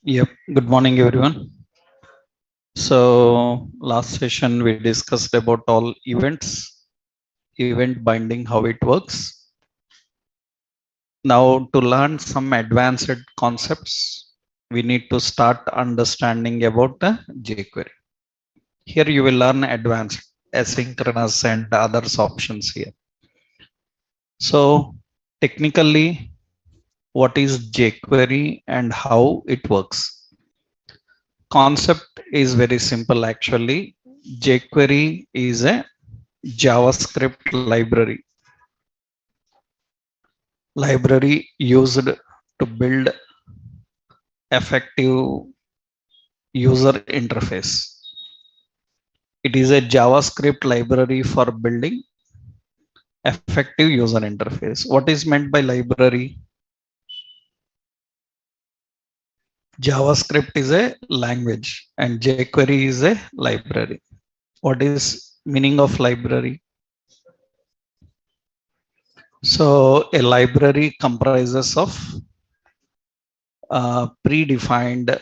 Yep. Good morning, everyone. So, last session we discussed about all events, event binding, how it works. Now, to learn some advanced concepts, we need to start understanding about the jQuery. Here you will learn advanced, asynchronous, and others options here. So, technically, what is jQuery and how it works? Concept is very simple actually. jQuery is a JavaScript library used to build effective user interface. It is a JavaScript library for building effective user interface. What is meant by library? JavaScript is a language and jQuery is a library. What is meaning of library? So a library comprises of predefined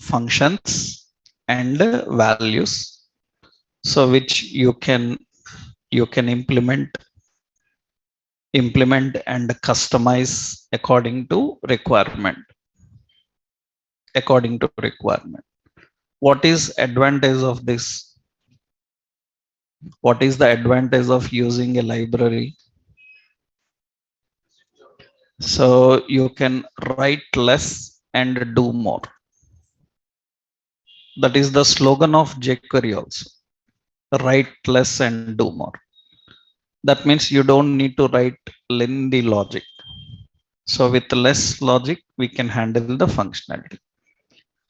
functions and values, so which you can implement and customize according to requirement. What is advantage of this? What is the advantage of using a library? So you can write less and do more. That is the slogan of jQuery also. Write less and do more. That means you don't need to write lengthy logic. So with less logic, we can handle the functionality.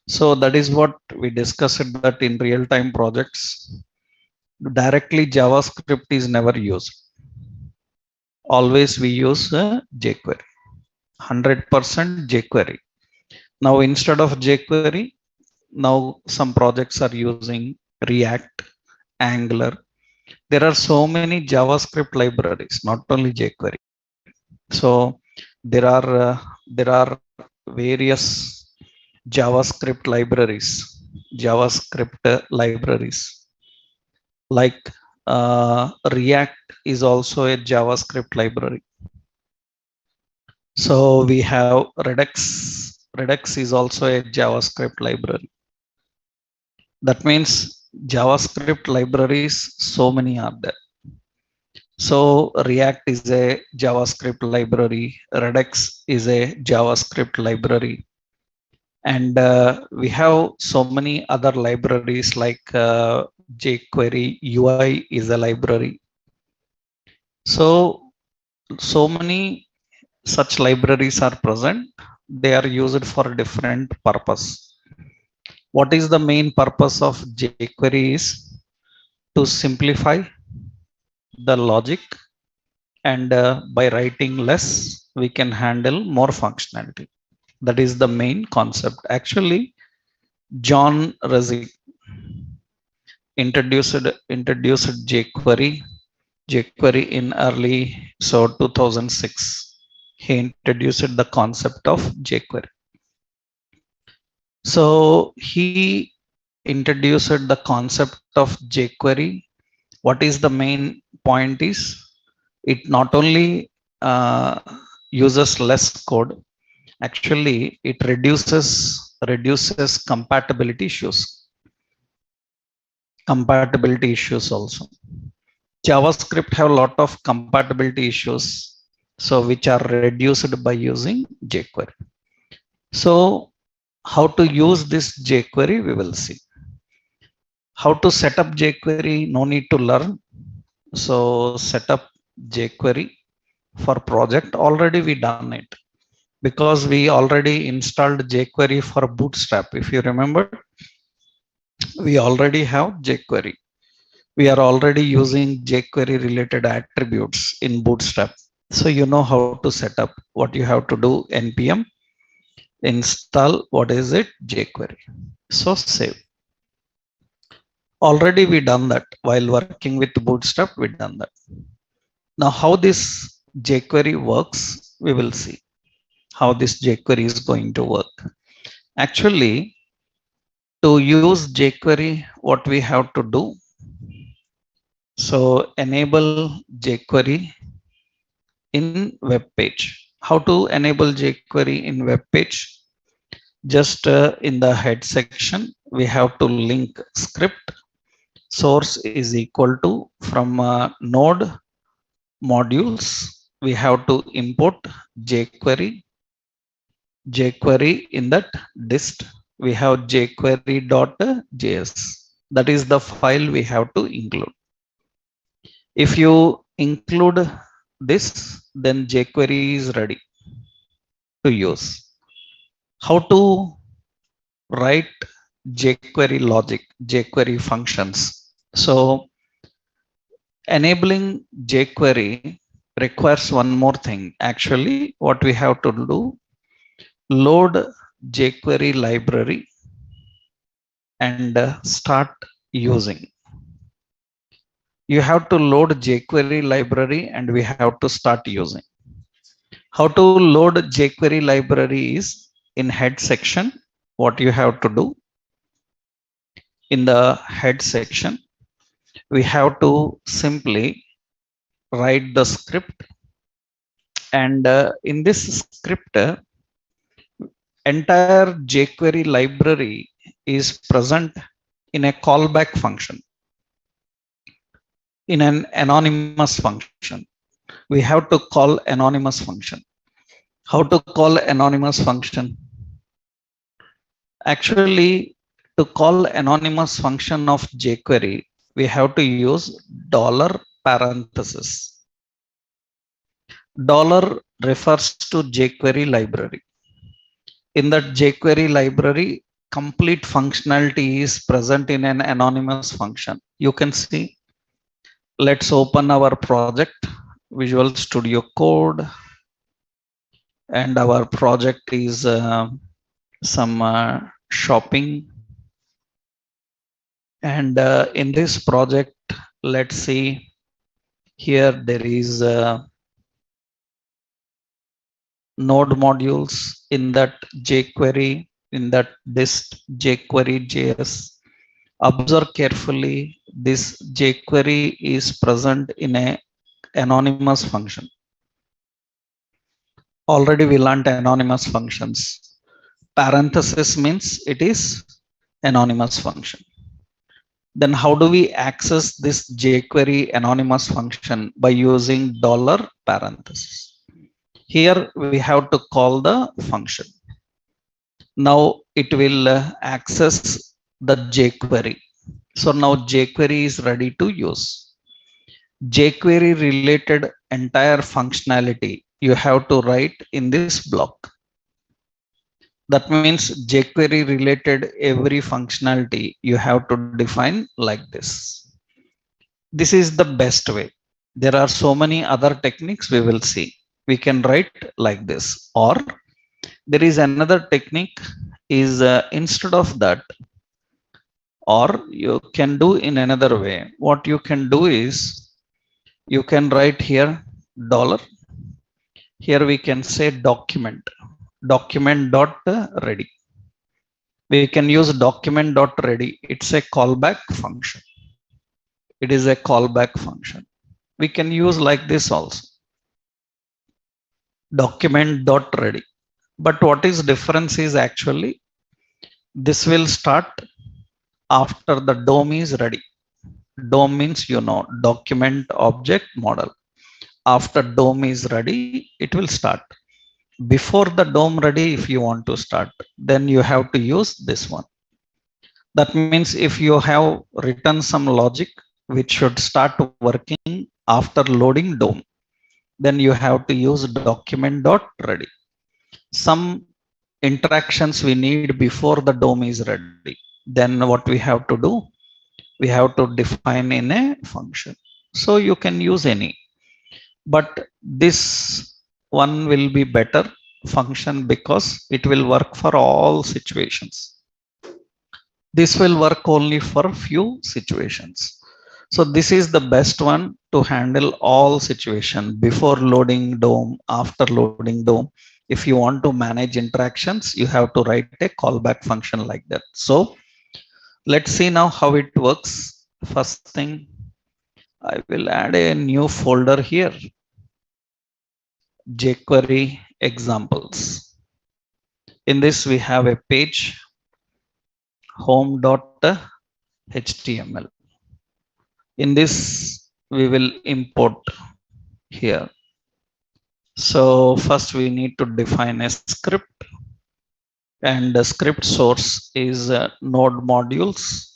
So that is what we discussed, that in real-time projects, directly JavaScript is never used. Always we use jQuery, 100% jQuery. Now instead of jQuery, now some projects are using React, Angular. There are so many JavaScript libraries, not only jQuery. So there are various JavaScript libraries like React is also a JavaScript library. So we have Redux. Redux is also a JavaScript library. That means JavaScript libraries, so many are there. So React is a JavaScript library. Redux is a JavaScript library. And we have so many other libraries like jQuery UI is a library. So many such libraries are present. They are used for different purpose. What is the main purpose of jQuery is to simplify the logic, and by writing less, we can handle more functionality. That is the main concept. Actually, John Resig introduced jQuery in early 2006. He introduced the concept of jQuery. So he introduced the concept of jQuery. What is the main point is, it not only uses less code, actually it reduces compatibility issues also. JavaScript have a lot of compatibility issues, so which are reduced by using jQuery. So how to use this jQuery, we will see. How to set up jQuery, no need to learn. So set up jQuery for project, already we done it, because we already installed jQuery for Bootstrap. If you remember, we already have jQuery. We are already using jQuery related attributes in Bootstrap. So you know how to set up. What you have to do, npm install, what is it, jQuery. So save. Already we done that while working with Bootstrap, we done that. Now how this jQuery works, we will see. how this jQuery is going to work. Actually, to use jQuery, what we have to do, so enable jQuery in web page. How to enable jQuery in web page? Just in the head section, we have to link script source is equal to from node modules. We have to import jQuery in that dist. We have jQuery.js. That is the file we have to include. If you include this, then jQuery is ready to use. How to write jQuery logic, jQuery functions? So enabling jQuery requires one more thing. Actually, what we have to do, load jQuery library and start using. You have to load jQuery library and we have to start using. How to load jQuery library is in head section. What you have to do, in the head section, we have to simply write the script, and in this script, entire jQuery library is present in a callback function, in an anonymous function. We have to call anonymous function. How to call anonymous function? Actually, to call anonymous function of jQuery, we have to use dollar parenthesis. Dollar refers to jQuery library. In that jQuery library, complete functionality is present in an anonymous function. You can see. Let's open our project, Visual Studio Code, and our project is some shopping. And in this project, let's see, here there is node modules in that jQuery, in that dist jQuery.js. Observe carefully, this jQuery is present in a anonymous function. Already we learned anonymous functions. Parenthesis means it is anonymous function. Then how do we access this jQuery anonymous function? By using dollar parenthesis. Here we have to call the function. Now it will access the jQuery. So now jQuery is ready to use. jQuery related entire functionality you have to write in this block. That means jQuery related every functionality you have to define like this. This is the best way. There are so many other techniques we will see. We can write like this, or there is another technique is instead of that, or you can do in another way. What you can do is you can write here dollar. Here we can say document.ready. We can use document.ready. It's a callback function. It is a callback function. We can use like this also. Document.ready. But what is difference is actually this will start after the DOM is ready. DOM means, document object model. After DOM is ready, it will start. Before the DOM ready, if you want to start, then you have to use this one. That means if you have written some logic which should start working after loading DOM, then you have to use document.ready. Some interactions we need before the DOM is ready. Then what we have to do? We have to define in a function. So you can use any, but this one will be better function because it will work for all situations. This will work only for few situations. So this is the best one to handle all situation, before loading DOM, after loading DOM. If you want to manage interactions, you have to write a callback function like that. So let's see now how it works. First thing, I will add a new folder here, jQuery examples. In this, we have a page home.html. In this, we will import here. So first we need to define a script, and the script source is node modules,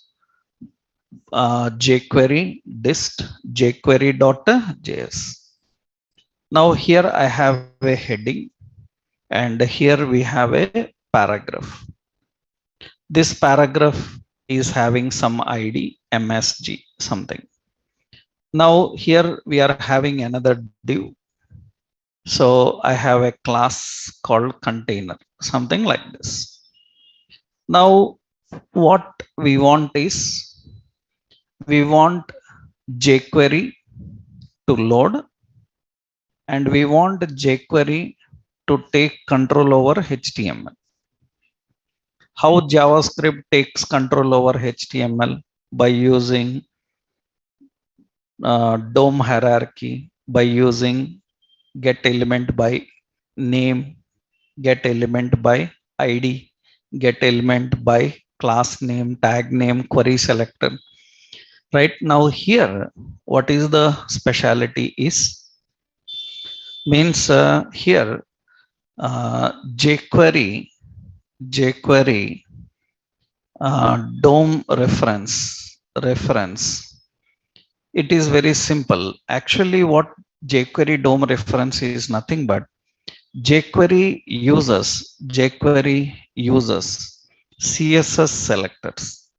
jQuery dist jQuery.js. Now here I have a heading, and here we have a paragraph. This paragraph is having some ID MSG something. Now here we are having another div. So I have a class called container, something like this. Now what we want is, we want jQuery to load, and we want jQuery to take control over HTML. How JavaScript takes control over HTML? By using DOM hierarchy, by using get element by name, get element by ID, get element by class name, tag name, query selector. Right now here, what is the speciality is, means here jQuery DOM reference. It is very simple. Actually, what jQuery DOM reference is nothing but jQuery uses CSS selectors.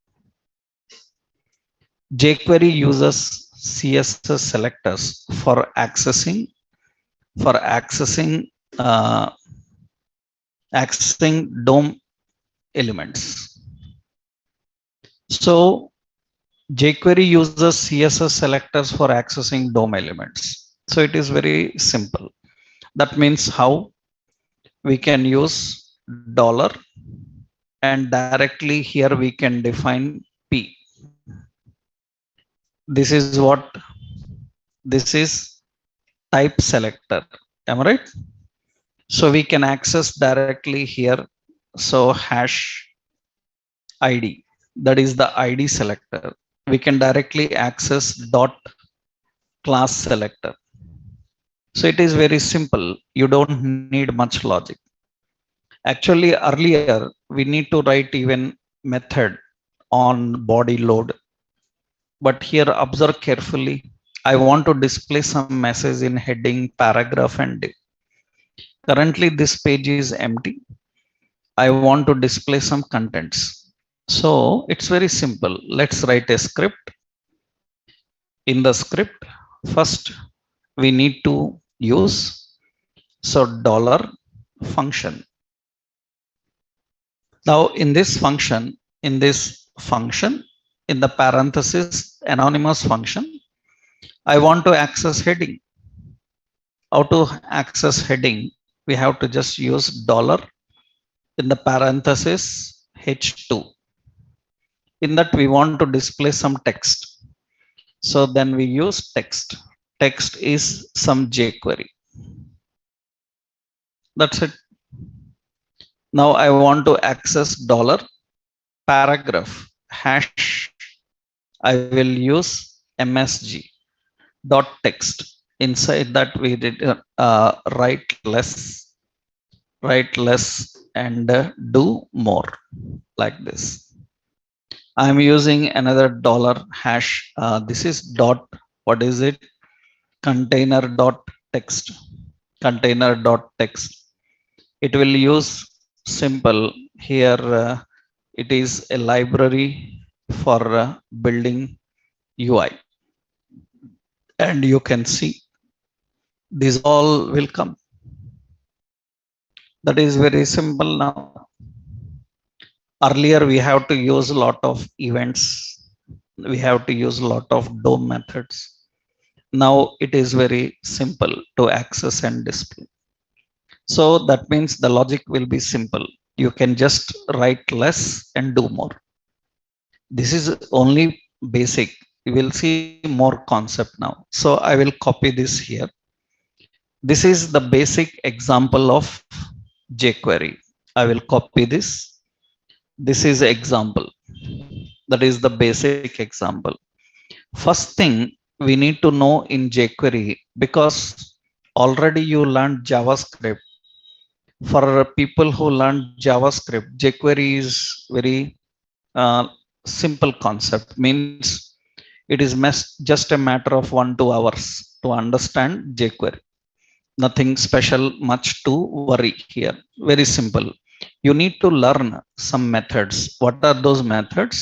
jQuery uses CSS selectors for accessing DOM elements. So jQuery uses CSS selectors for accessing DOM elements. So it is very simple. That means how we can use dollar, and directly here we can define P. This is what, this is type selector. Am I right? So we can access directly here. So hash ID, that is the ID selector. We can directly access dot class selector. So it is very simple. You don't need much logic. Actually, earlier we need to write even method on body load. But here observe carefully. I want to display some message in heading, paragraph, and div. Currently this page is empty. I want to display some contents. So it's very simple. Let's write a script. In the script, first we need to use dollar function. Now in this function, in the parenthesis anonymous function, I want to access heading. How to access heading? We have to just use dollar in the parenthesis h2. In that we want to display some text. So then we use text. Text is some jQuery. That's it. Now I want to access dollar paragraph hash. I will use MSG dot text. Inside that we did write less, and do more, like this. I'm using another dollar hash. This is dot, what is it? Container dot text. Container dot text. It will use simple here. It is a library for building UI. And you can see these all will come. That is very simple now. Earlier we have to use a lot of events. We have to use a lot of DOM methods. Now it is very simple to access and display. So that means the logic will be simple. You can just write less and do more. This is only basic. You will see more concept now. So I will copy this here. This is the basic example of jQuery. I will copy this. This is example. That is the basic example. First thing we need to know in jQuery, because already you learned JavaScript. For people who learned JavaScript, jQuery is very simple concept. Means it is just a matter of 1-2 hours to understand jQuery. Nothing special much to worry here. Very simple. You need to learn some methods. What are those methods?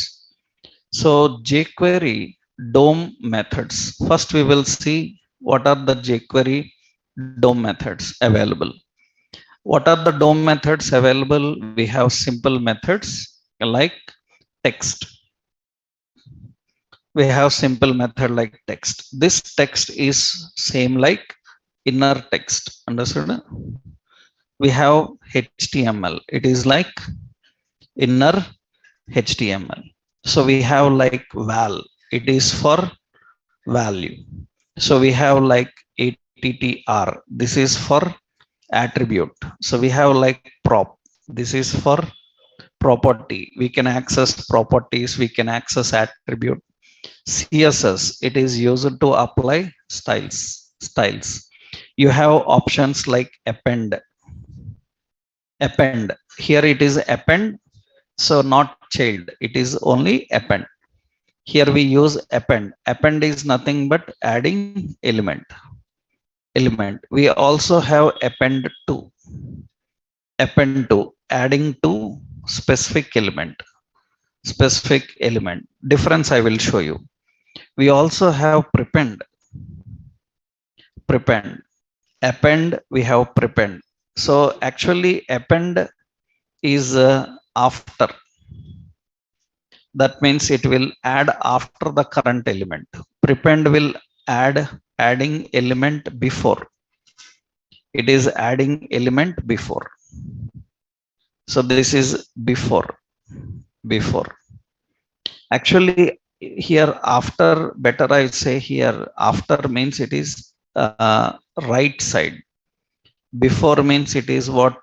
So jQuery DOM methods. First we will see what are the jQuery DOM methods available. What are the DOM methods available? We have simple methods like text. We have simple method like text. This text is same like inner text. Understood? We have HTML. It is like inner HTML. So we have like val. It is for value. So we have like attr. This is for attribute. So we have like prop. This is for property. We can access properties. We can access attribute. CSS. It is used to apply styles. You have options like append. Here it is append. So not child. It is only append. Here we use append. Append is nothing but adding element. We also have append to. Append to, adding to specific element. Difference I will show you. We also have prepend. Append, we have prepend. So actually append is after. That means it will add after the current element. Prepend will adding element before. It is adding element before. So this is before. Actually here after, better I say here after means it is right side. Before means it is what?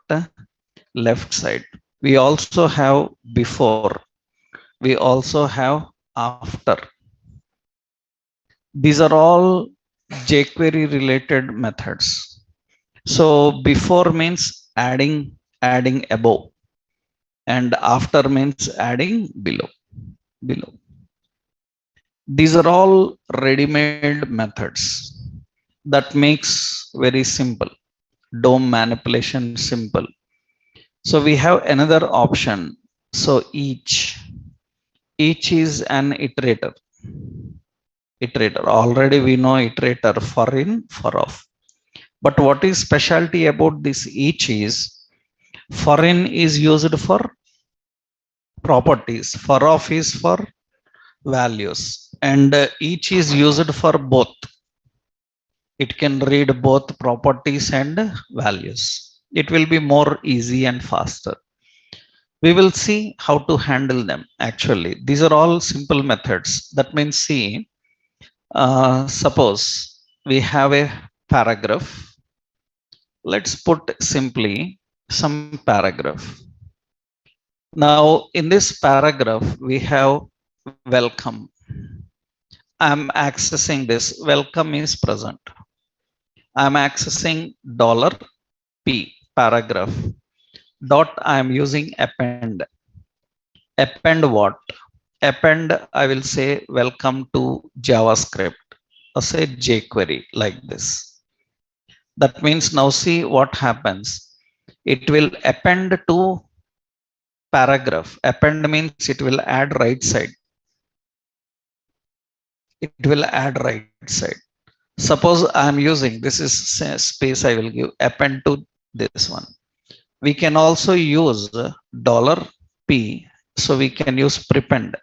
Left side. We also have before. We also have after. These are all jQuery related methods. So before means adding above, and after means adding below. These are all ready-made methods that makes very simple DOM manipulation simple. So we have another option. So each is an iterator. Already we know iterator, for in, for off. But what is specialty about this each is, for in is used for properties, for off is for values, and each is used for both. It can read both properties and values. It will be more easy and faster. We will see how to handle them. Actually, these are all simple methods. That means, see, suppose we have a paragraph. Let's put simply some paragraph. Now in this paragraph we have welcome. I'm accessing this. Welcome is present. I'm accessing $P paragraph dot. I'm using append. Append what? Append, I will say welcome to JavaScript, or say jQuery, like this. That means now see what happens. It will append to paragraph. Append means it will add right side. It will add right side. Suppose I am using, this is space I will give, append to this one. We can also use $P. So we can use prepend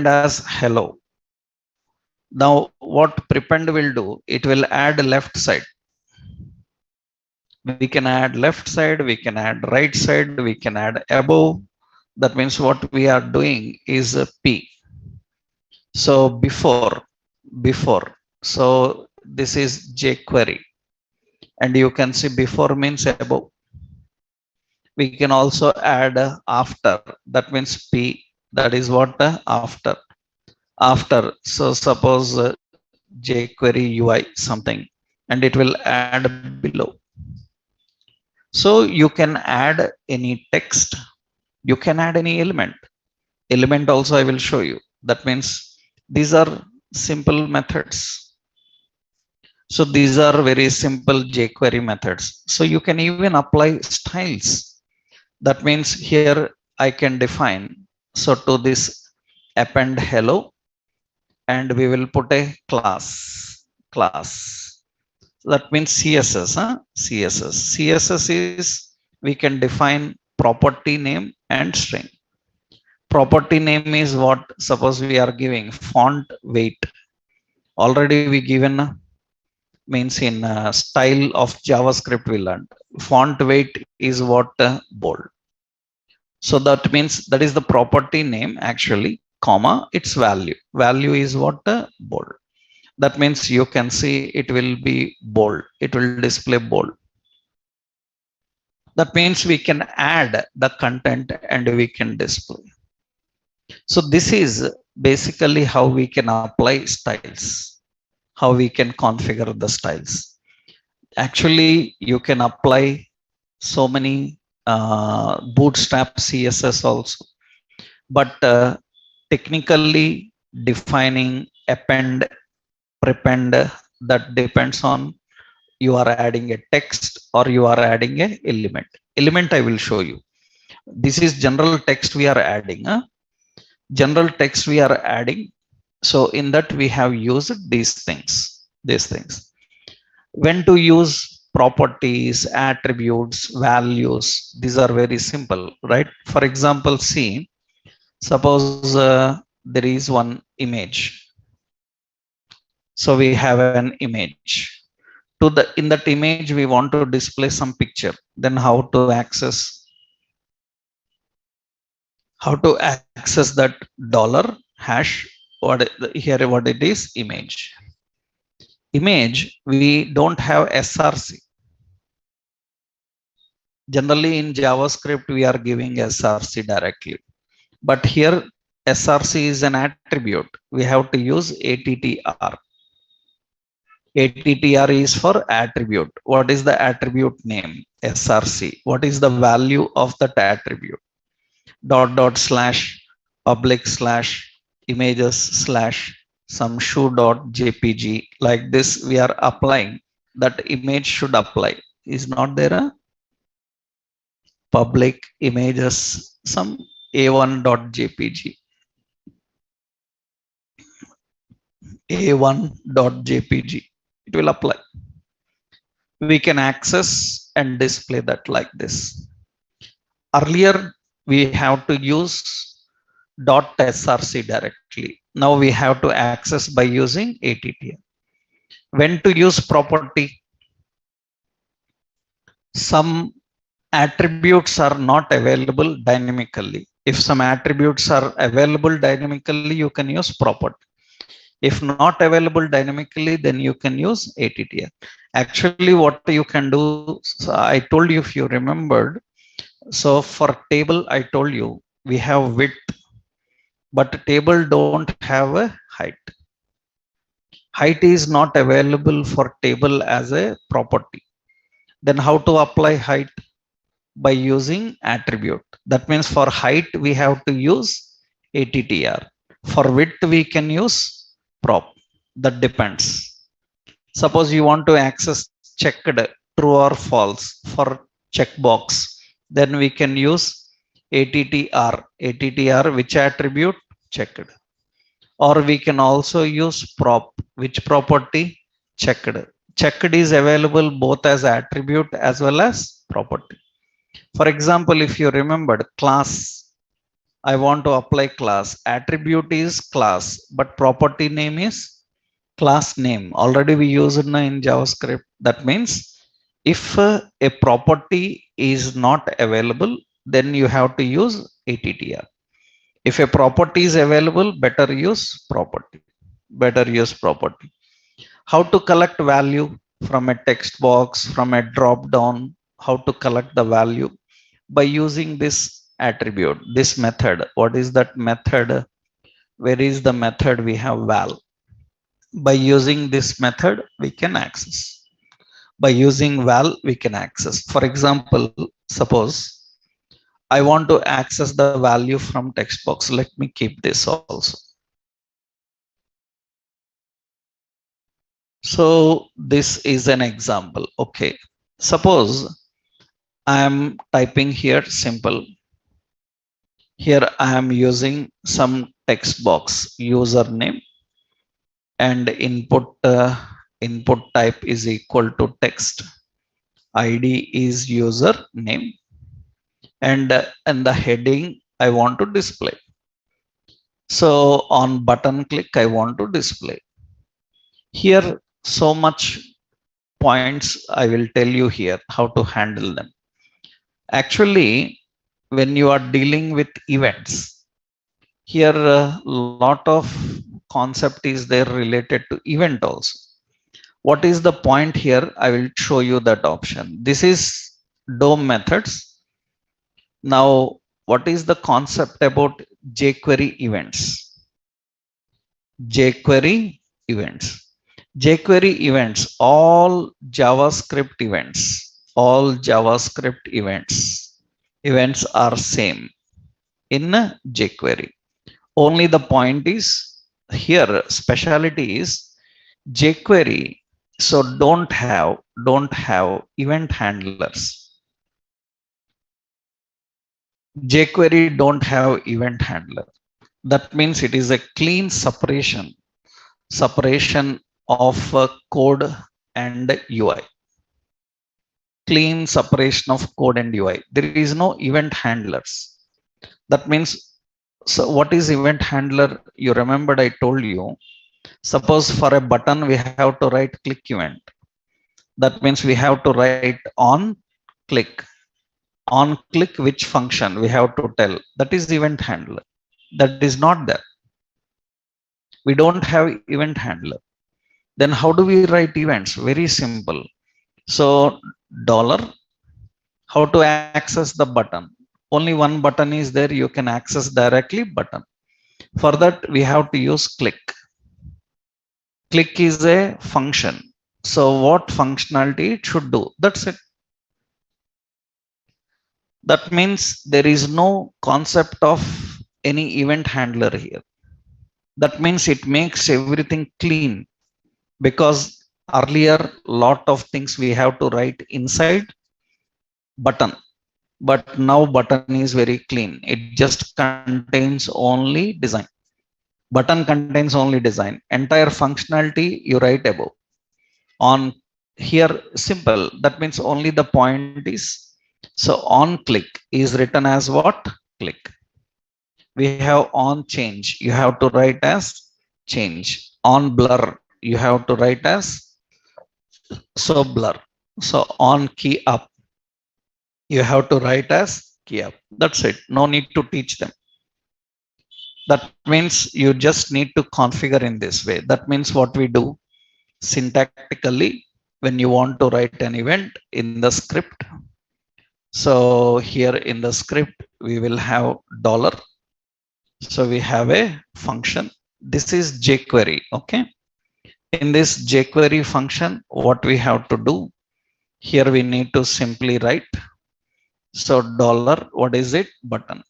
as hello. Now what prepend will do, it will add left side. We can add left side, we can add right side, we can add above. That means what we are doing is a P. So before, so this is jQuery, and you can see before means above. We can also add after, that means P, that is what after. So suppose jQuery UI something, and it will add below. So you can add any text, you can add any element also I will show you. That means these are simple methods. So these are very simple jQuery methods. So you can even apply styles. That means here I can define, so to this append hello, and we will put a class. That means CSS, CSS is, we can define property name and string. Property name is what, suppose we are giving font weight. Already we given means in style of JavaScript we learned. Font weight is what bold. So that means that is the property name actually, comma, its value. Value is what bold. That means you can see it will be bold. It will display bold. That means we can add the content and we can display. So this is basically how we can apply styles, how we can configure the styles. Actually, you can apply so many bootstrap CSS also, but technically defining append, prepend, that depends on you are adding a text or you are adding a element I will show you. This is general text we are adding, general text we are adding. So in that we have used these things. When to use properties, attributes, values, these are very simple, right? For example, see, suppose there is one image. So we have an image. To the, in that image we want to display some picture. Then how to access that dollar hash, what here, what it is, image. We don't have src. Generally in JavaScript we are giving src directly, but here src is an attribute. We have to use attr. Attr is for attribute. What is the attribute name? Src. What is the value of that attribute? Dot slash public slash images slash some shoe dot jpg. Like this we are applying. That image should apply. Is not there a public images some a1 dot jpg, a1 dot jpg? It will apply. We can access and display that like this. Earlier we have to use .src directly. Now we have to access by using attr. When to use property? Some attributes are not available dynamically. If some attributes are available dynamically, you can use property. If not available dynamically, then you can use attr. Actually, what you can do, so I told you, if you remembered, so for table I told you we have width, but table don't have a height. Height is not available for table as a property. Then how to apply height? By using attribute. That means for height we have to use attr. For width we can use prop. That depends. Suppose you want to access checked true or false for checkbox, then we can use attr. Attr, which attribute? Checked. Or we can also use prop. Which property? Checked. Checked is available both as attribute as well as property. For example, if you remembered class, I want to apply class. Attribute is class, but property name is class name. Already we use it in JavaScript. That means If a property is not available, then you have to use attr. If a property is available, better use property. Better use property. How to collect value from a text box, from a drop down? How to collect the value? By using this attribute, this method. What is that method? Where is the method? We have val. By using this method, we can access. By using val, we can access. For example, suppose I want to access the value from text box. Let me keep this also. So this is an example. Okay. Suppose I am typing here simple. Here I am using some text box username and input type is equal to text. ID is username and the heading I want to display. So on button click, I want to display. Here, so much points I will tell you here how to handle them. Actually, when you are dealing with events, here a lot of concept is there related to event also. What is the point here? I will show you that option. This is DOM methods. Now, what is the concept about jQuery events? jQuery events. jQuery events, all JavaScript events are same in jQuery. Only the point is here, speciality is jQuery. So don't have event handlers. jQuery don't have event handler. That means it is a clean separation of code and UI. Clean separation of code and UI. There is no event handlers. That means, so what is event handler? You remembered I told you, suppose for a button we have to write click event. That means we have to write on click. On click which function we have to tell. That is event handler. That is not there. We don't have event handler. Then how do we write events? Very simple. So dollar, how to access the button? Only one button is there. You can access directly button. For that, we have to use click. Click is a function. So what functionality it should do? That's it. That means there is no concept of any event handler here. That means it makes everything clean, because earlier lot of things we have to write inside button, but now button is very clean. It just contains only design. Button contains only design. Entire functionality you write above. On here simple, that means only the point is, so on click is written as what? Click. We have on change, you have to write as change. On blur, you have to write as so blur. So on key up, you have to write as key up. That's it. No need to teach them. That means you just need to configure in this way. That means what we do syntactically when you want to write an event in the script. So here in the script, we will have dollar. So we have a function. This is jQuery. Okay. In this jQuery function, what we have to do here, we need to simply write. So dollar, what is it? Button.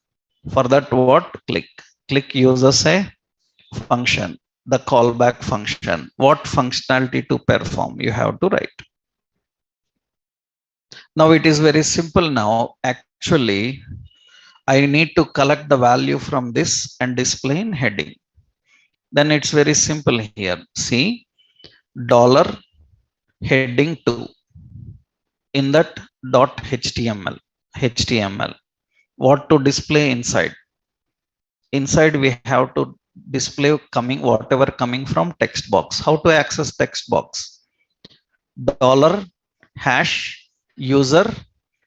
For that, what? Click. Click uses a function, the callback function. What functionality to perform? You have to write. Now it is very simple. Now, actually, I need to collect the value from this and display in heading. Then it's very simple here. See, dollar heading 2 in that .html. What to display inside? Inside we have to display whatever coming from text box. How to access text box? Dollar hash user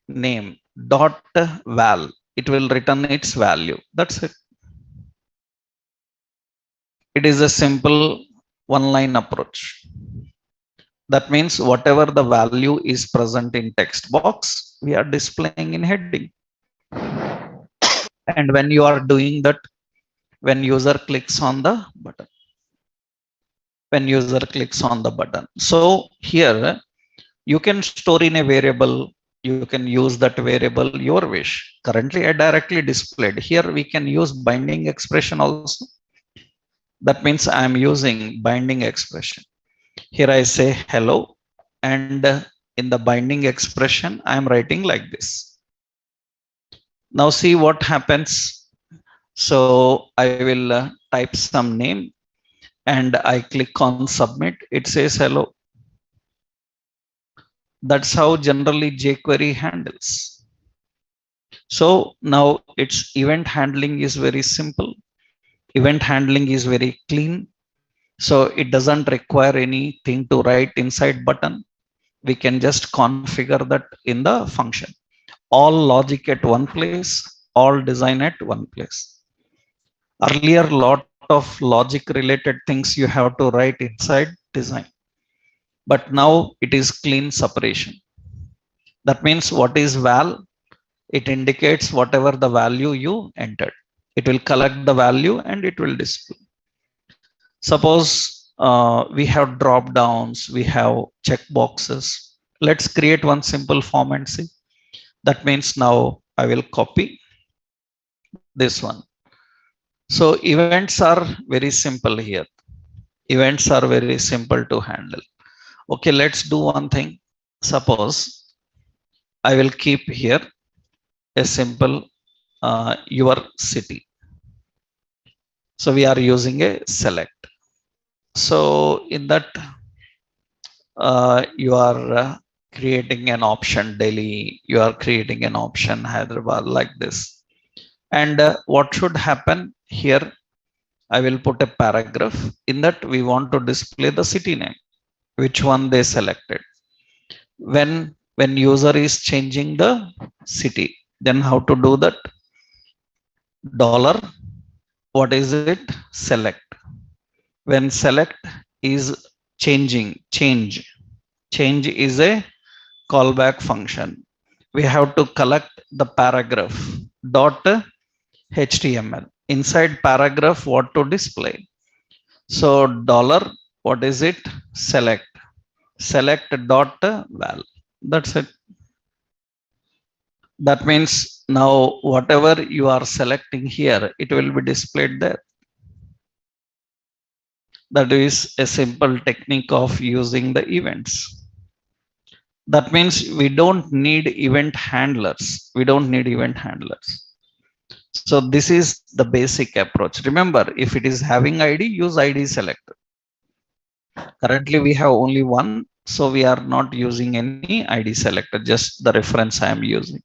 name dot val. It will return its value. That's it. It is a simple one line approach. That means whatever the value is present in text box, we are displaying in heading. And when you are doing that, when user clicks on the button, when user clicks on the button. So here you can store in a variable, you can use that variable your wish. Currently I directly displayed. Here we can use binding expression also. That means I am using binding expression. Here I say hello, and in the binding expression I am writing like this. Now see what happens. So I will type some name and I click on submit. It says hello. That's how generally jQuery handles. So now its event handling is very simple. Event handling is very clean. So it doesn't require anything to write inside button. We can just configure that in the function. All logic at one place, all design at one place. Earlier, lot of logic related things you have to write inside design. But now it is clean separation. That means what is val? It indicates whatever the value you entered. It will collect the value and it will display. Suppose we have drop downs, we have check boxes. Let's create one simple form and see. That means now I will copy this one. So events are very simple here. Events are very simple to handle. Okay, let's do one thing. Suppose I will keep here a simple your city. So we are using a select. So in that you are creating an option Delhi, you are creating an option Hyderabad like this. And what should happen here? I will put a paragraph. In that we want to display the city name, which one they selected. When user is changing the city, then how to do that? Dollar, what is it? Select. When select is change is a callback function. We have to collect the paragraph dot HTML. Inside paragraph, what to display? So dollar, what is it? Select. Select dot val. That's it. That means now whatever you are selecting here, it will be displayed there. That is a simple technique of using the events. That means we don't need event handlers. We don't need event handlers. So this is the basic approach. Remember, if it is having ID, use ID selector. Currently we have only one, so we are not using any ID selector, just the reference I am using.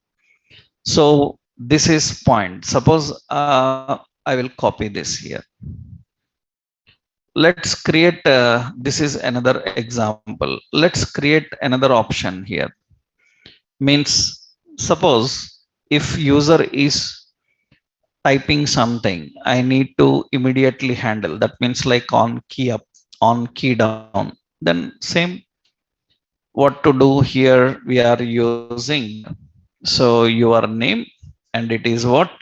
So this is point. Suppose I will copy this here. Let's create, this is another example. Let's create another option here. Means suppose if user is typing something, I need to immediately handle. That means like on key up, on key down. Then same, what to do here? We are using, so your name, and it is what?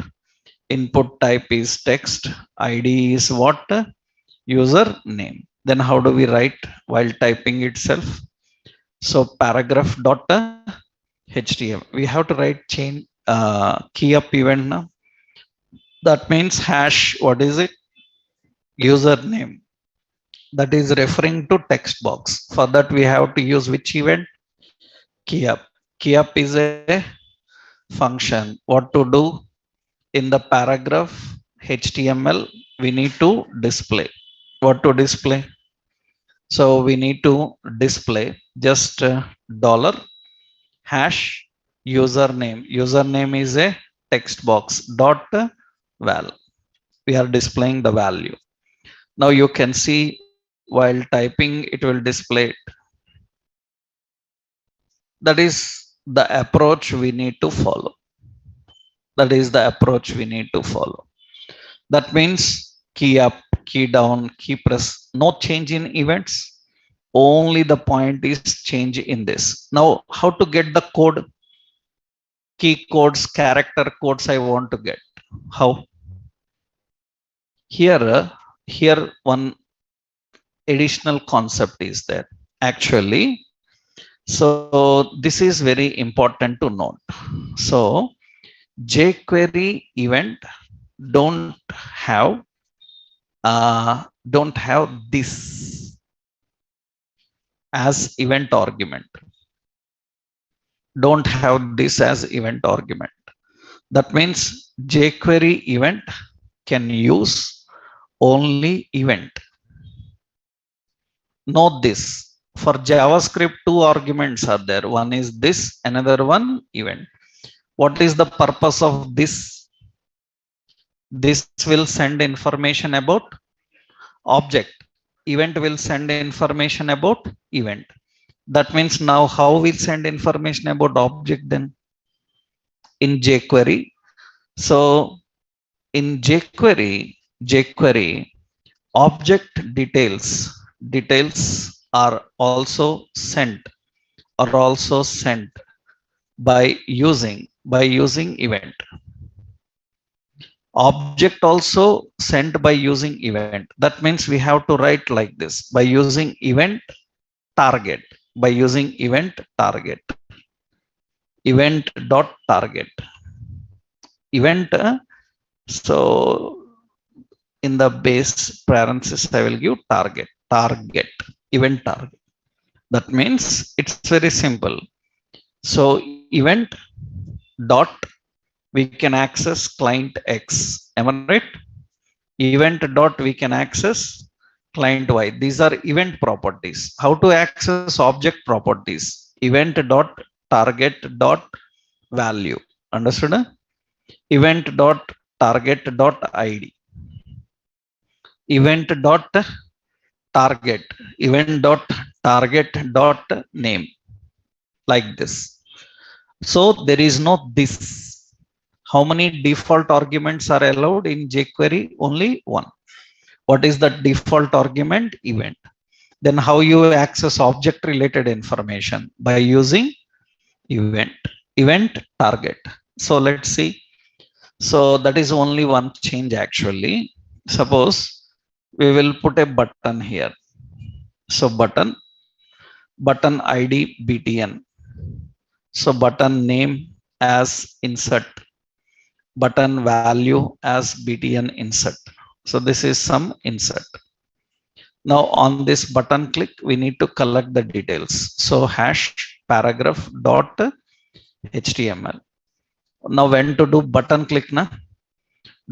Input type is text, ID is what? User name. Then how do we write while typing itself? So paragraph dot HTML. We have to write chain key up event now. That means hash, what is it? Username. That is referring to text box. For that we have to use which event? Key up. Key up is a function. What to do? In the paragraph HTML, we need to display. What to display? So we need to display just dollar hash username. Username is a text box dot val. We are displaying the value. Now you can see while typing, it will display it. That is the approach we need to follow. That is the approach we need to follow. That means key up, key down, key press, no change in events. Only the point is change in this. Now, how to get the code, key codes, character codes I want to get? How? Here one additional concept is there. Actually, so this is very important to note. So jQuery event don't have this as event argument. Don't have this as event argument. That means jQuery event can use only event. Note this. For JavaScript, two arguments are there. One is this, another one event. What is the purpose of this? This will send information about object. Event will send information about event. That means now how we send information about object then? In jQuery. So in jQuery object details are also sent by using event. Object also sent by using event. That means we have to write like this, by using event target, event dot target, event. So in the base parenthesis I will give target, event target. That means it's very simple. So event dot we can access client X. Am I right? Event dot we can access client Y. These are event properties. How to access object properties? Event dot target dot value. Understood? Event dot target dot ID. Event dot target. Event dot target dot name. Like this. So there is no this. How many default arguments are allowed in jQuery? Only one. What is the default argument? Event. Then how you access object related information? By using event target. So let's see. So that is only one change actually. Suppose we will put a button here. So button ID btn. So button name as insert, button value as btn insert. So this is some insert. Now on this button click, we need to collect the details. So hash paragraph dot html. Now when to do button click na?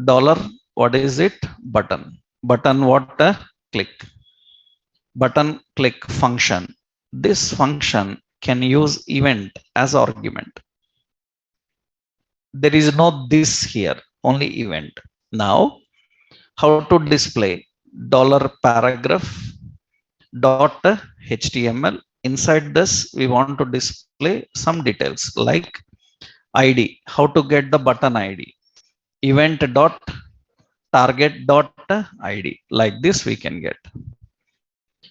Dollar, what is it? Button what? Click. Button click function. This function can use event as argument. There is no this here, only event. Now how to display? Dollar paragraph dot html. Inside this we want to display some details like ID. How to get the button ID? Event dot target dot ID. Like this we can get.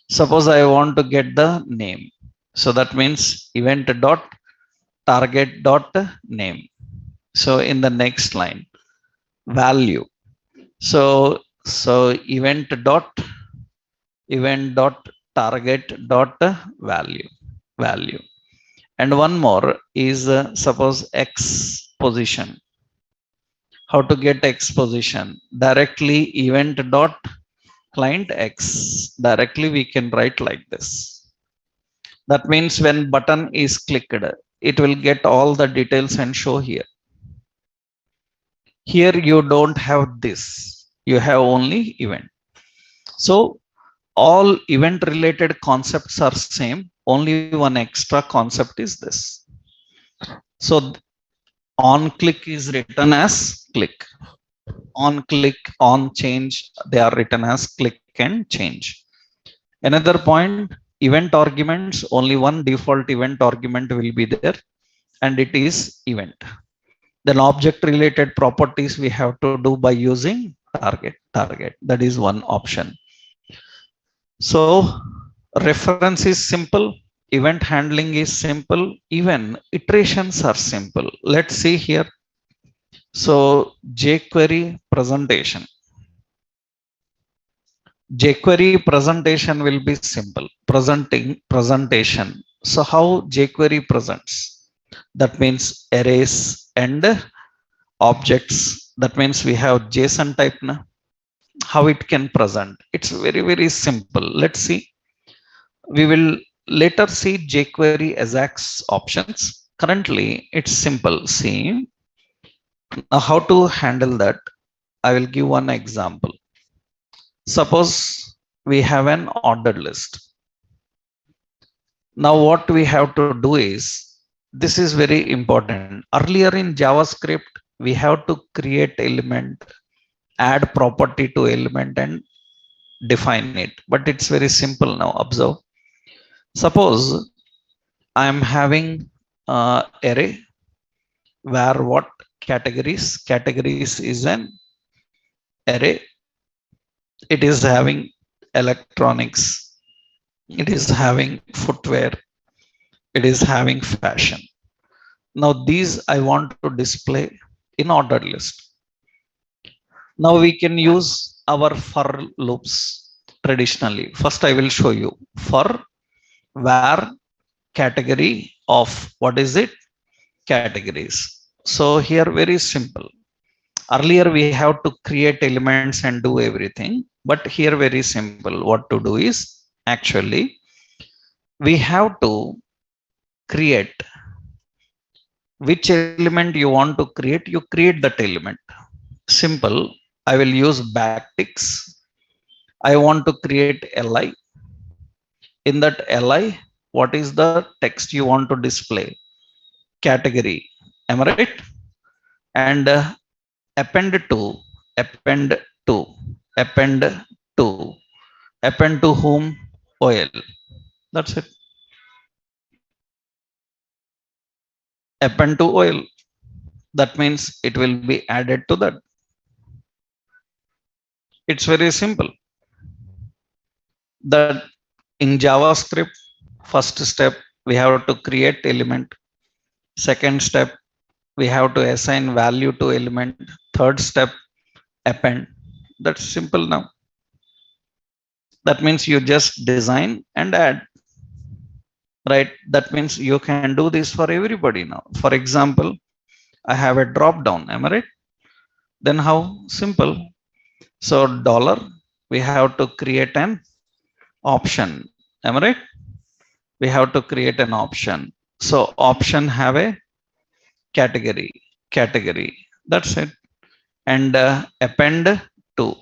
Suppose I want to get the name. So that means event dot target dot name. So in the next line, value. So event dot target dot value. And one more is suppose X position. How to get X position? Directly event dot client X. Directly we can write like this. That means when button is clicked, it will get all the details and show here. Here you don't have this. You have only event. So all event related concepts are same. Only one extra concept is this. So on click is written as click. On click, on change, they are written as click and change. Another point, event arguments, only one default event argument will be there. and it is event. Then object related properties we have to do by using target. That is one option. So reference is simple, event handling is simple, even iterations are simple. Let's see here. So jQuery presentation. jQuery presentation will be simple. Presentation. So how jQuery presents? That means arrays and objects. That means we have JSON type now. How it can present? It's very simple. Let's see. We will later see jQuery Ajax options. Currently, it's simple. See now how to handle that. I will give one example. Suppose we have an ordered list. Now what we have to do is, this is very important. Earlier in JavaScript, we have to create element, add property to element and define it. But it's very simple now. Observe. Suppose I am having array where what categories? Categories is an array. It is having electronics. It is having footwear. It is having fashion. Now these I want to display in ordered list. Now we can use our for loops traditionally. First I will show you for where category of what is it? Categories. So here very simple. Earlier we have to create elements and do everything, but here very simple. What to do is actually we have to create which element you want to create. You create that element. Simple. I will use backticks. I want to create li. In that li, what is the text you want to display? Category. Am I right? And append to, append to, append to, append to whom? OL. That's it. Append to OL. That means it will be added to that. It's very simple. That in JavaScript, first step, we have to create element. Second step, we have to assign value to element. Third step, append. That's simple now. That means you just design and add. Right? That means you can do this for everybody now. For example, I have a drop down. Am I right? Then how? Simple. So dollar, we have to create an option. Am I right? We have to create an option. So option have a category. That's it. And append to.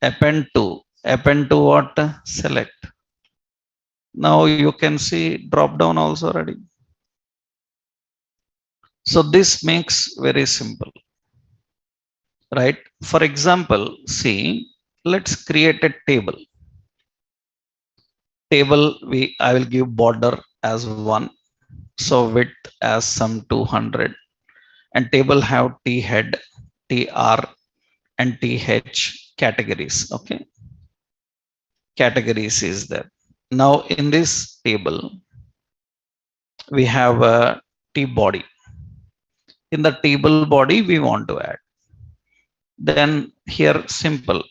Append to what? Select. Now you can see drop down also ready. So this makes very simple. Right? For example, see, let's create a table. Table, I will give border as 1. So width as some 200. And table have T head, TR, and TH categories. Okay. Categories is there. Now in this table, we have a T body. In the table body, we want to add. Then here simple.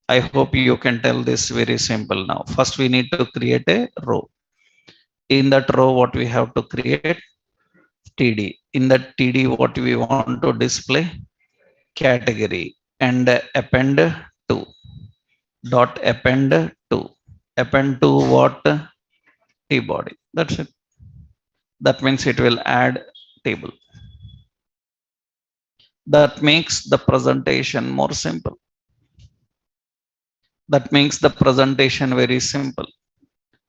I hope you can tell this very simple now. First, we need to create a row. In that row, what we have to create? TD. In that TD, what we want to display? Category. And append to. Dot append to. Append to what? T body. That's it. That means it will add table. That makes the presentation more simple. That makes the presentation very simple.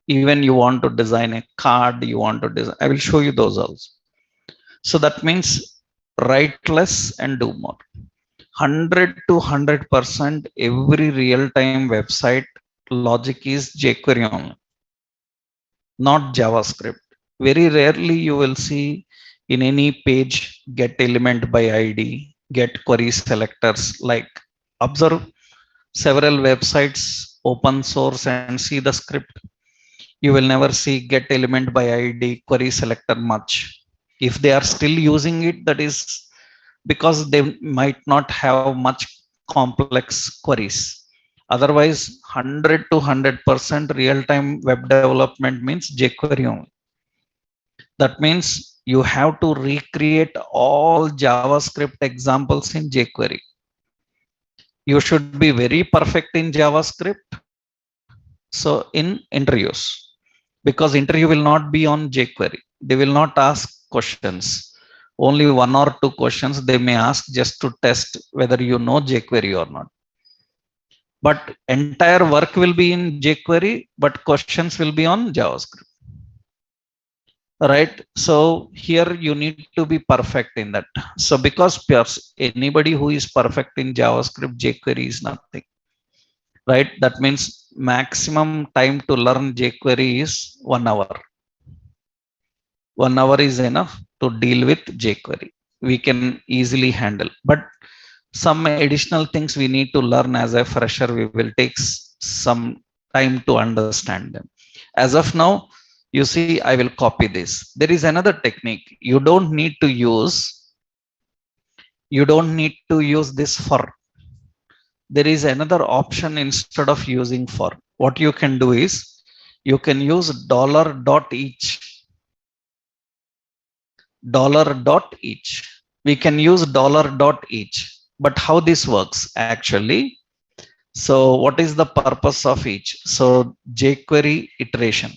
Even you want to design a card, you want to design, I will show you those also. So that means write less and do more. 100 to 100% every real-time website logic is jQuery only, not JavaScript. Very rarely you will see In any page, get element by id, get query selectors. Like, observe several websites, open source, and see the script. You will never see get element by id query selector much. If they are still using it, that is because they might not have much complex queries. Otherwise, 100 to 100% real time web development means jQuery only. That means you have to recreate all JavaScript examples in jQuery. You should be very perfect in JavaScript. So in interviews, because interview will not be on jQuery, they will not ask questions. Only one or two questions they may ask just to test whether you know jQuery or not. But entire work will be in jQuery, but questions will be on JavaScript. Right? So here you need to be perfect in that. So because anybody who is perfect in JavaScript, jQuery is nothing. Right? That means maximum time to learn jQuery is 1 hour. 1 hour is enough to deal with jQuery. We can easily handle, but some additional things we need to learn as a fresher. We will take some time to understand them. As of now, you see, I will copy this. There is another technique. You don't need to use this for. There is another option instead of using for. What you can do is you can use dollar dot each. Dollar dot each. We can use dollar dot each. But how this works actually? So what is the purpose of each? So jQuery iteration.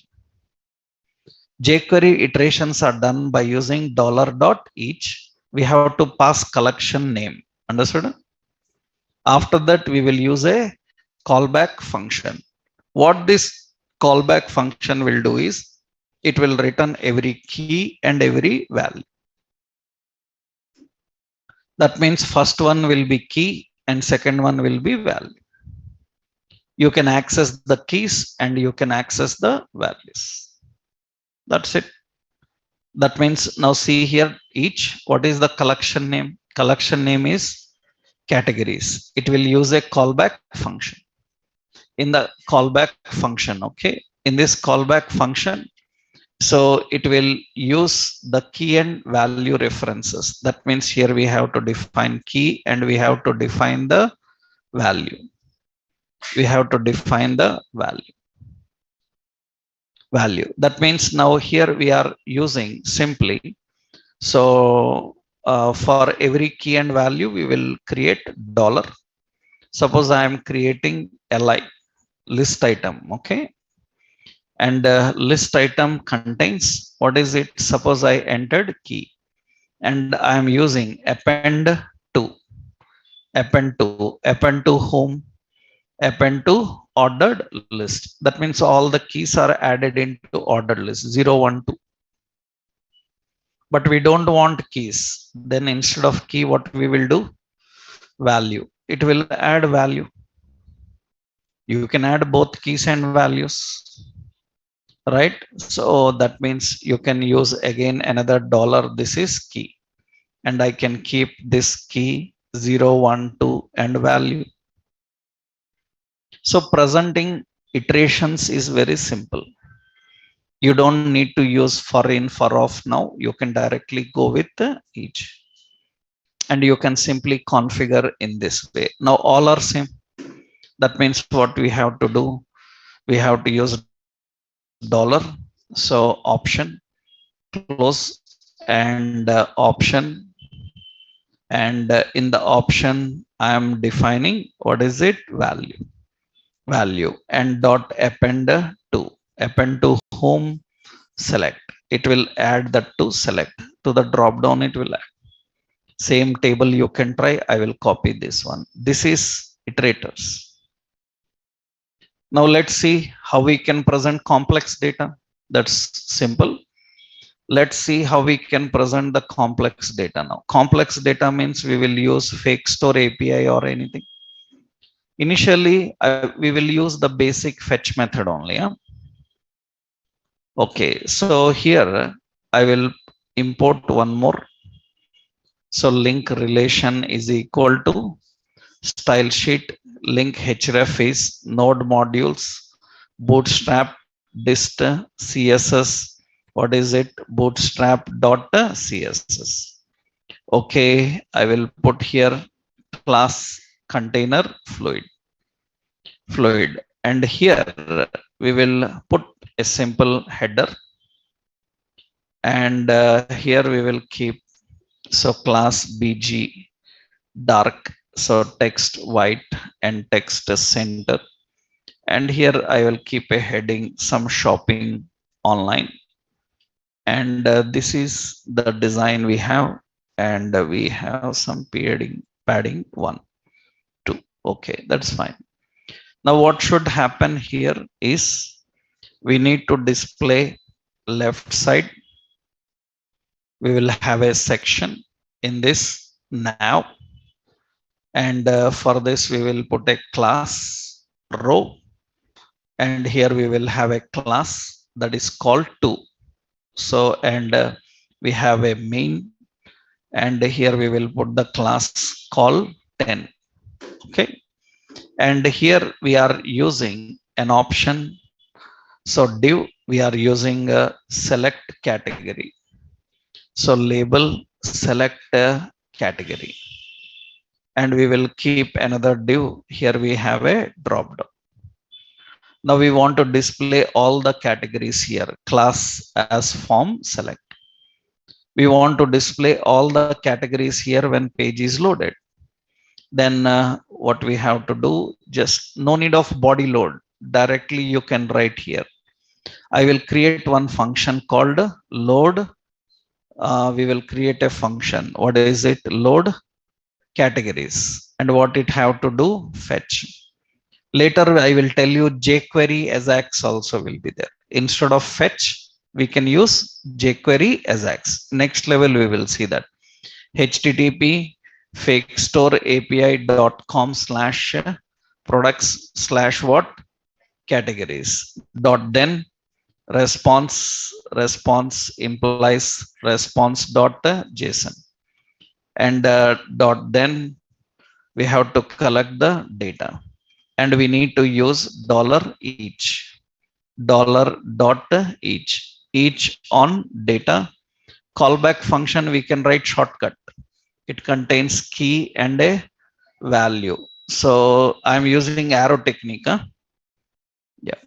jQuery iterations are done by using dollar dot each. We have to pass collection name. Understood? After that, we will use a callback function. What this callback function will do is it will return every key and every value. That means first one will be key and second one will be value. You can access the keys and you can access the values. That's it. That means now see here each. What is the collection name? Collection name is categories. It will use a callback function. In the callback function, okay, in this callback function, so it will use the key and value references. That means here we have to define key and we have to define the value. We have to define the value. That means now here we are using simply. So for every key and value, we will create dollar. Suppose I am creating li list item, okay, and list item contains, what is it? Suppose I entered key and I am using append to. Append to whom? Append to ordered list. That means all the keys are added into ordered list 0, 1, 2. But we don't want keys. Then instead of key, what we will do? Value. It will add value. You can add both keys and values, right? So that means you can use again another dollar. This is key, and I can keep this key 0, 1, 2 and value. So presenting iterations is very simple. You don't need to use for in, for off now. You can directly go with each, and you can simply configure in this way. Now all are same. That means what we have to do? We have to use dollar. So option, close, and option, and in the option I am defining, what is it? Value and dot append to whom? Select. It will add that to select. To the drop down it will add. Same table you can try. I will copy this one. This is iterators. Now let's see how we can present complex data. That's simple. Let's see how we can present the complex data now. Complex data means we will use fake store API or anything. Initially, we will use the basic fetch method only. Okay, so here I will import one more. So link relation is equal to style sheet link href is node modules bootstrap dist css. What is it? Bootstrap dot css. Okay, I will put here class container fluid, and here we will put a simple header, and here we will keep so class bg dark, so text white and text center, and here I will keep a heading some shopping online, and this is the design we have, and we have some padding 1 2. Okay, that's fine. Now what should happen here is we need to display left side. We will have a section in this now, and for this we will put a class row, and here we will have a class that is called 2. So and we have a main, and here we will put the class call 10. Okay, and here we are using an option. So div we are using a select category, so label select a category, and we will keep another div. Here we have a drop down. Now we want to display all the categories here, class as form select. We want to display all the categories here when page is loaded. Then what we have to do, just no need of body load, directly you can write here. I will create one function called load. We will create a function. What is it? Load categories. And what it have to do? Fetch. Later I will tell you jQuery Ajax also will be there. Instead of fetch, we can use jQuery Ajax. Next level we will see that. http fakestoreapi.com/products/what categories dot then response implies response dot json, and dot then we have to collect the data, and we need to use dollar dot each on data. Callback function we can write shortcut. It contains key and a value. So I'm using arrow technique. Yeah,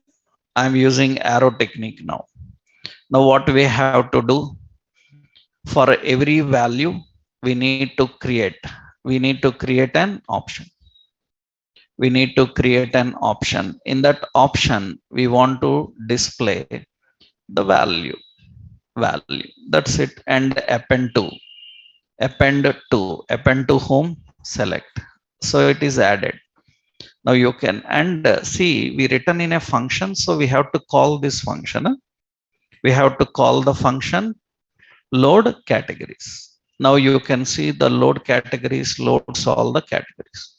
I'm using arrow technique now. Now what we have to do, for every value we need to create an option. We need to create an option. In that option we want to display the value. That's it. And append to whom? Select. So it is added. Now you can, and see, we written in a function, so we have to call this function. We have to call the function load categories. Now you can see the load categories loads all the categories.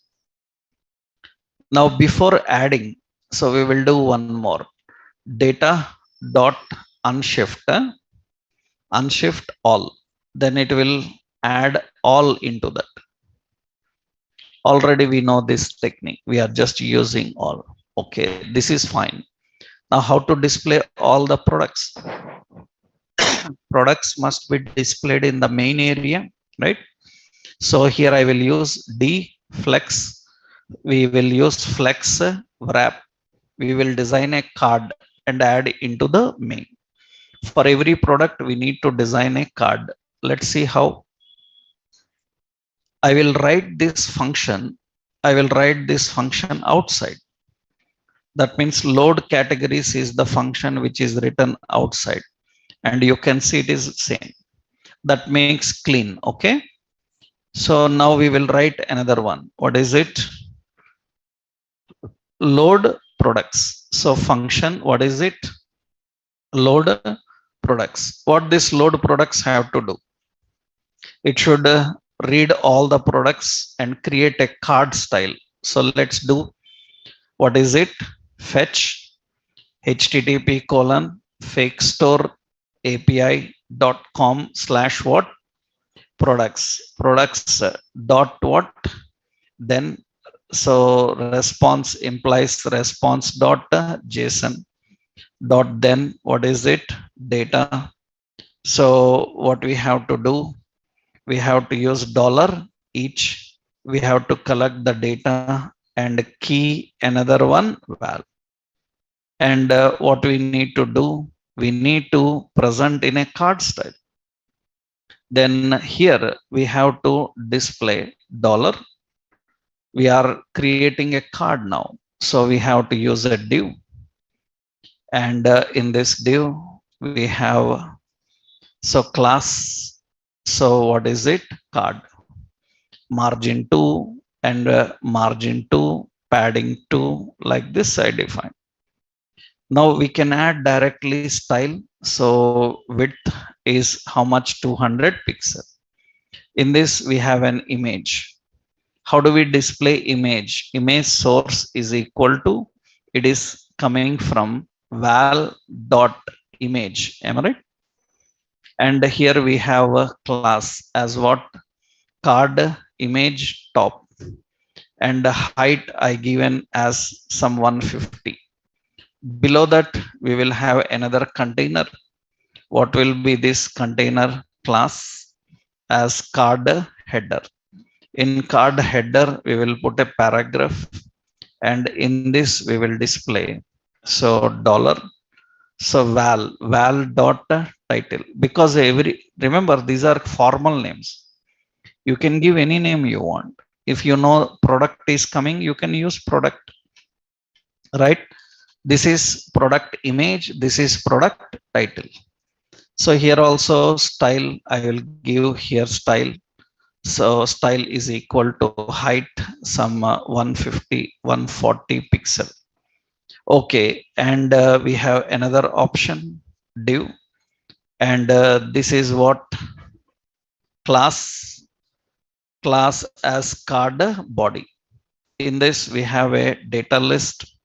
Now before adding, so we will do one more. Data dot unshift all. Then it will add all into that. Already we know this technique. We are just using all. Okay, this is fine. Now how to display all the products? Products must be displayed in the main area, right? So here I will use dflex. We will use flex wrap. We will design a card and add into the main. For every product we need to design a card. Let's see how. I will write this function. I will write this function outside. That means load categories is the function which is written outside, and you can see it is same. That makes clean. Okay, so now we will write another one. What is it? Load products. So function, what is it? Load products. What this load products have to do? It should read all the products and create a card style. So let's do. What is it? Fetch http:/fake store API com / what products dot what, then so response implies response dot JSON dot, then what is it, data. So what we have to do, we have to use dollar each, we have to collect the data and key another one val. And what we need to do, we need to present in a card style. Then here we have to display dollar. We are creating a card now, so we have to use a div. And in this div we have, so class, so what is it, card, margin 2 and margin 2, padding 2, like this I define. Now we can add directly style. So width is how much, 200 pixel. In this we have an image. How do we display image? Image source is equal to, it is coming from val dot image, am I right? And here we have a class as what, card image top, and the height I given as some 150. Below that we will have another container. What will be this container class? As card header. In card header we will put a paragraph, and in this we will display, so dollar, so val dot title, because every, remember these are formal names, you can give any name you want. If you know product is coming, you can use product, right? This is product image, this is product title. So here also style I will give here style. So style is equal to height some 150 140 pixel. Okay, and we have another option, div, and this is what, class as card body. In this we have a data list,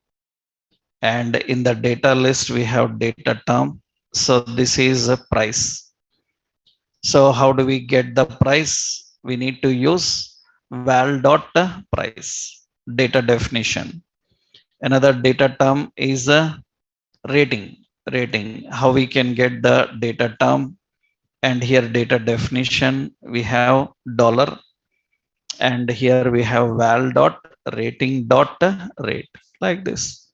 and in the data list we have data term. So this is a price. So how do we get the price? We need to use val dot price, data definition. Another data term is a rating. How we can get the data term? And here data definition we have dollar, and here we have val dot rating dot rate, like this.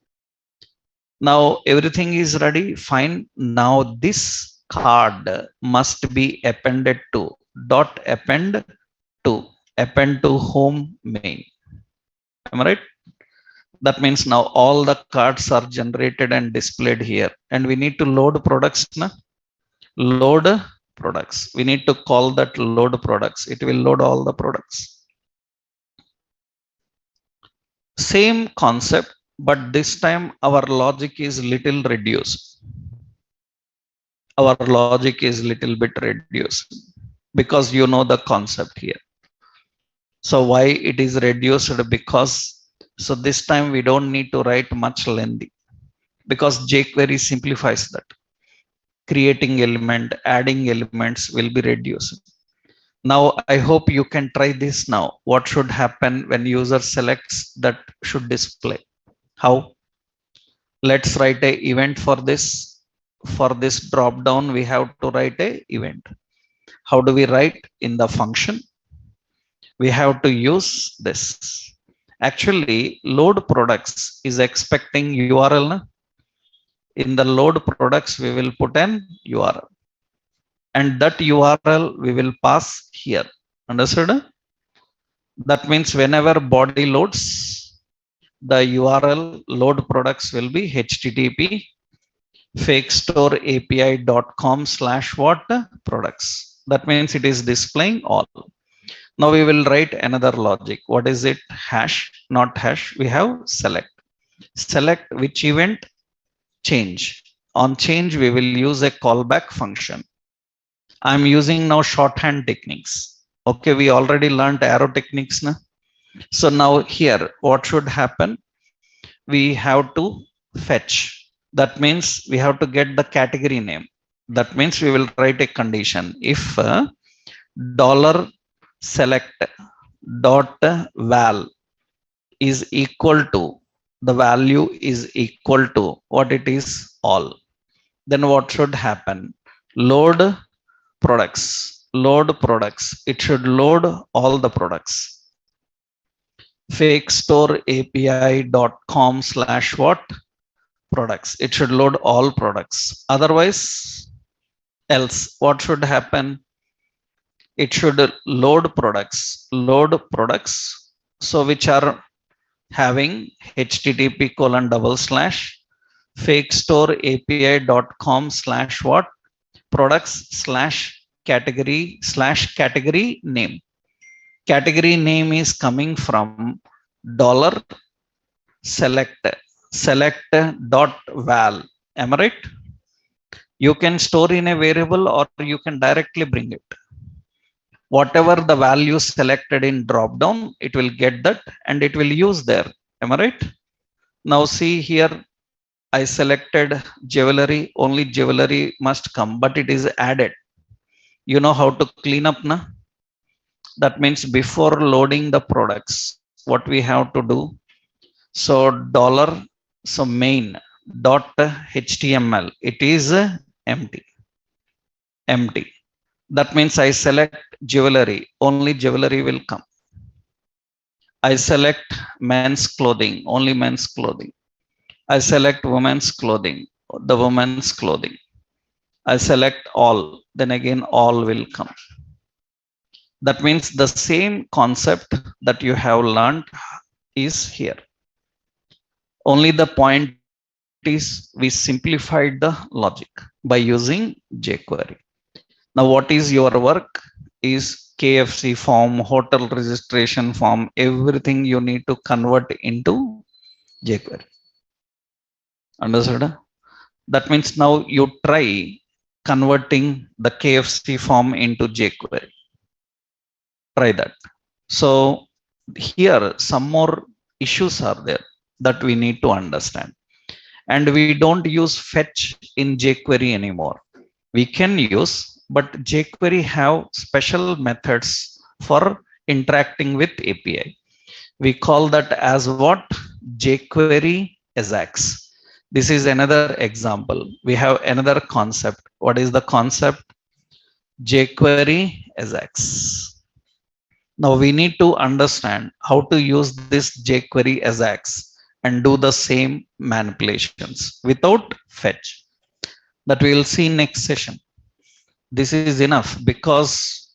Now everything is ready, fine. Now this card must be appended to, dot append to home main, am I right? That means now all the cards are generated and displayed here, and we need to load products na? Load products, we need to call that load products, it will load all the products. Same concept, but this time our logic is little reduced. Our logic is little bit reduced, because you know the concept here. So why it is reduced? Because, so this time we don't need to write much lengthy, because jQuery simplifies that. Creating element, adding elements will be reduced. Now I hope you can try this now. What should happen when user selects that should display? How? Let's write a event for this. For this drop down we have to write a event. How do we write? In the function we have to use this. Actually load products is expecting URL na? In the load products we will put an URL, and that URL we will pass here. Understood? That means whenever body loads, the URL load products will be http fakestoreapi.com / what products. That means it is displaying all. Now we will write another logic. What is it? Hash, not hash. We have select. Select which event? Change. On change we will use a callback function. I'm using now shorthand techniques. Okay, we already learned arrow techniques na? So now here what should happen? We have to fetch. That means we have to get the category name. That means we will write a condition. If dollar select dot val is equal to, the value is equal to what it is, all, then what should happen? Load products, load products. It should load all the products. Fake store api.com slash what, products. It should load all products. Otherwise, else what should happen? It should load products, load products, so which are having http colon double slash fake store api.com slash what, products slash category name. Category name is coming from dollar select dot val. Am I right? You can store in a variable or you can directly bring it. Whatever the value selected in drop down, it will get that and it will use there. Am I right? Now see here, I selected jewelry, only jewelry must come, but it is added. You know how to clean up na? That means before loading the products, what we have to do? So dollar, so main dot html, it is empty. That means I select jewelry, only jewelry will come. I select men's clothing, only men's clothing. I select women's clothing, the women's clothing. I select all, then again all will come. That means the same concept that you have learned is here. Only the point is we simplified the logic by using jQuery. Now what is your work is KFC form, hotel registration form, everything you need to convert into jQuery. Understood? That means now you try converting the KFC form into jQuery. Try that. So here some more issues are there that we need to understand. And we don't use fetch in jQuery anymore. We can use, but jQuery have special methods for interacting with API. We call that as what? jQuery AJAX. This is another example. We have another concept. What is the concept? jQuery AJAX. Now we need to understand how to use this jQuery AJAX and do the same manipulations without fetch. That we will see next session. This is enough because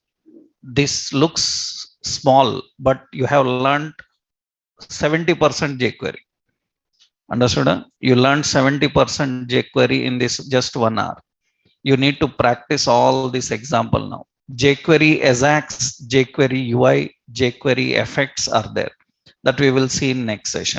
this looks small, but you have learned 70% jQuery. Understood? You learned 70% jQuery in this just 1 hour. You need to practice all this example now. jQuery AJAX, jQuery UI, jQuery effects are there that we will see in next session.